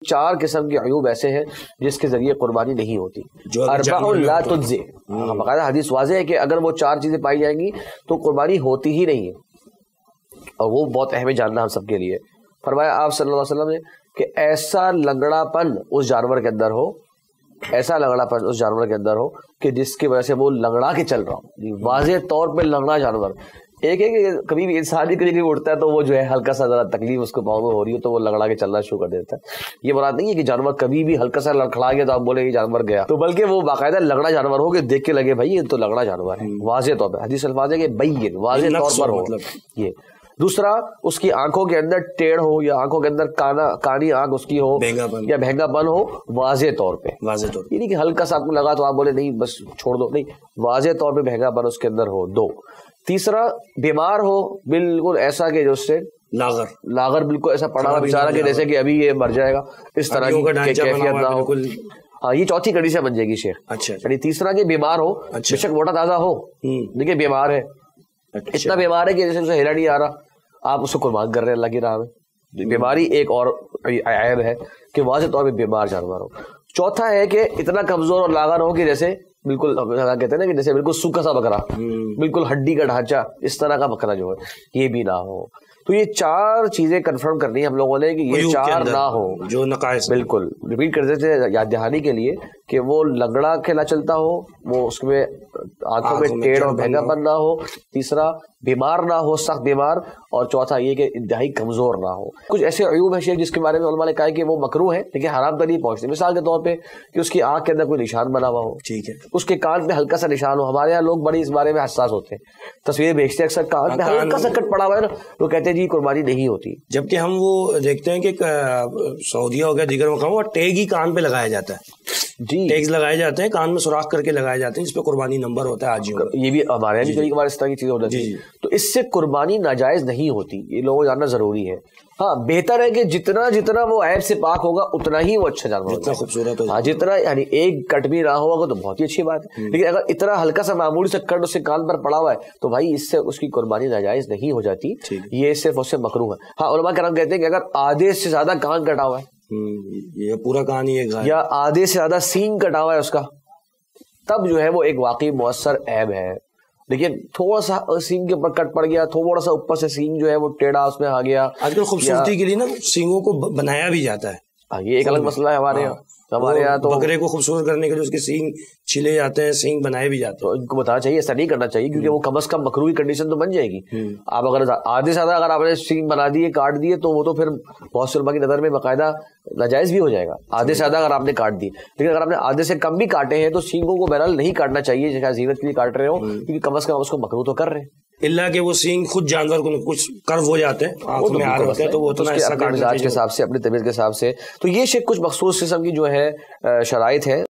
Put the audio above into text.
4 قسم کے عیوب ایسے ہیں جس کے ذریعے قربانی نہیں ہوتی. اربع لا تجزی، باقاعدہ حدیث واضح ہے کہ اگر وہ 4 چیزیں پائی جائیں گی تو قربانی ہوتی ہی نہیں ہے، اور وہ بہت اہم ہے جاننا ہم سب کے لیے. فرمایا آپ صلی اللہ علیہ وسلم نے کہ ایسا لنگڑا پن اس جانور کے اندر ہو، ایسا لنگڑا پن اس جانور کے اندر ہو کہ جس کی وجہ سے وہ لنگڑا کے چل رہا ہو، واضح طور پہ لنگڑا جانور. ایک ہے کہ کبھی بھی انسان ہی کبھی اٹھتا ہے تو وہ جو ہے ہلکا سا ذرا تکلیف اس کو پاؤں میں ہو رہی ہو تو وہ لنگڑا کے چلنا شروع کر دیتا ہے. یہ مراد نہیں ہے کہ جانور کبھی بھی ہلکا سا لڑکھڑا گیا تو آپ بولے یہ جانور گیا، تو بلکہ وہ باقاعدہ لنگڑا جانور ہو کہ دیکھ کے لگے بھائی یہ تو لنگڑا جانور ہے، واضح طور پہ. حدیث الفاظ ہے کہ بین، واضح طور پر ہو. یہ دوسرا، اس کی آنکھوں کے اندر ٹیڑھ ہو یا آنکھوں کے اندر کانی آنکھ اس کی ہو یا بھینگا پن ہو، واضح طور پہ. یہ نہیں کہ ہلکا سا آپ کو لگا تو آپ بولے نہیں بس چھوڑ دو، نہیں، واضح طور پہ بھینگا پن اس کے اندر ہو. 2. تیسرا، بیمار ہو بالکل ایسا کہ جو سے لاغر بالکل ایسا پڑا ہوا بیچارہ کہ جیسے کہ ابھی یہ مر جائے گا، اس طرح کی کیفیت نہ ہو. ہاں، یہ چوتھی کنڈیشن بن جائے گی شیخ. یعنی تیسرا کہ بیمار ہو، بے شک موٹا تازہ ہو، دیکھیے بیمار ہے، اتنا بیمار ہے کہ جیسے اسے ہلا نہیں آ رہا، آپ اس کو قربان کر رہے ہیں اللہ کی راہ میں. بیماری ایک اور عیب ہے کہ واضح طور پہ بیمار جانور ہو. چوتھا ہے کہ اتنا کمزور اور لاغر ہو کہ جیسے بالکل کہتے ہیں نا کہ جیسے بالکل سوکھا سا بکرا، بالکل ہڈی کا ڈھانچہ، اس طرح کا بکرا جو ہے یہ بھی نہ ہو. تو یہ 4 چیزیں کنفرم کرنی ہے ہم لوگوں نے کہ یہ 4 نہ ہو. جو نقائص بالکل ریپیٹ کرتے تھے یاد دہانی کے لیے کہ وہ لنگڑا کھیلا چلتا ہو، وہ اس میں آنکھوں میں ٹیڑھ اور بھینگا پن نہ ہو. تیسرا، بیمار نہ ہو، سخت بیمار. اور چوتھا یہ کہ انتہائی کمزور نہ ہو. کچھ ایسے عیوب ہیں شیخ جس کے بارے میں علماء نے کہا ہے کہ وہ مکروہ ہے لیکن حرام تک نہیں پہنچتے. مثال کے طور پہ کہ اس کی آنکھ کے اندر کوئی نشان بنا ہوا ہو، ٹھیک ہے، اس کے کان پہ ہلکا سا نشان ہو. ہمارے یہاں لوگ بڑے اس بارے میں حساس ہوتے ہیں، تصویریں بھیجتے ہیں اکثر کان پہ ہلکا سا کٹ پڑا ہوا ہے نا، وہ کہتے ہیں جی قربانی نہیں ہوتی. جبکہ ہم وہ دیکھتے ہیں کہ سعودیہ ہو گیا دیگر مقاموں اور ٹیگ ہی کان پہ لگایا جاتا ہے. جی، ٹیگز لگائے جاتے ہیں کان میں سوراخ کر کے لگائے جاتے ہیں جس پہ قربانی نمبر ہوتا ہے. آج یہ بھی ہمارے یہاں بھی کئی بار اس طرح کی چیزیں ہوتی ہیں. تو اس سے قربانی ناجائز نہیں ہوتی، یہ لوگوں کو جاننا ضروری ہے. ہاں، بہتر ہے کہ جتنا وہ عیب سے پاک ہوگا اتنا ہی وہ اچھا جانور ہوگا، خوبصورت ہوگا. جتنا یعنی ایک کٹ بھی نہ ہوگا تو بہت ہی اچھی بات ہے. لیکن اگر اتنا ہلکا سا معمولی سا کٹ اس کے کان پر پڑا ہوا ہے تو بھائی اس سے اس کی قربانی ناجائز نہیں ہو جاتی، یہ صرف اس سے مکروہ ہے. ہاں، علماء کرام کہتے ہیں کہ اگر آدھے سے زیادہ کان کٹا ہوا ہے یہ پورا کان ہی ہے یا آدھے سے زیادہ سینگ کٹا ہوا ہے اس کا، تب جو ہے وہ ایک واقعی مؤثر عیب ہے. لیکن تھوڑا سا سینگ کے اوپر کٹ پڑ گیا، تھوڑا سا اوپر سے سینگ جو ہے وہ ٹیڑھا اس میں آ گیا. آج کل خوبصورتی کے لیے نا سینگوں کو بنایا بھی جاتا ہے، یہ ایک الگ مسئلہ ہے ہمارے یہاں تو بکرے کو خوبصورت کرنے کے لیے اس کے سینگ چھلے جاتے ہیں، سینگ بنائے بھی جاتے ہیں. ان کو بتانا چاہیے ایسا نہیں کرنا چاہیے کیونکہ وہ کم از کم مکروہی کنڈیشن تو بن جائے گی. آپ اگر آدھے سے زیادہ اگر آپ نے سینگ بنا دیے، کاٹ دیے، تو وہ تو پھر بہت سے علماء کی نظر میں باقاعدہ ناجائز بھی ہو جائے گا. آدھے سے زیادہ اگر آپ نے کاٹ دی، لیکن اگر آپ نے آدھے سے کم بھی کاٹے ہیں تو سینگوں کو بہرحال نہیں کاٹنا چاہیے جیسے زینت کے لیے کاٹ رہے ہو، کیونکہ کم از کم اس کو مکروہ تو کر رہے ہیں. اللہ کہ وہ سینگ خود جانور کو کچھ کرو ہو جاتے ہیں، آنکھ میں آ رہتے ہیں تو وہ اتنا اپنے مزاج کے حساب سے، اپنی طبیعت کے حساب سے. تو یہ کچھ مخصوص قسم کی جو ہے شرائط ہے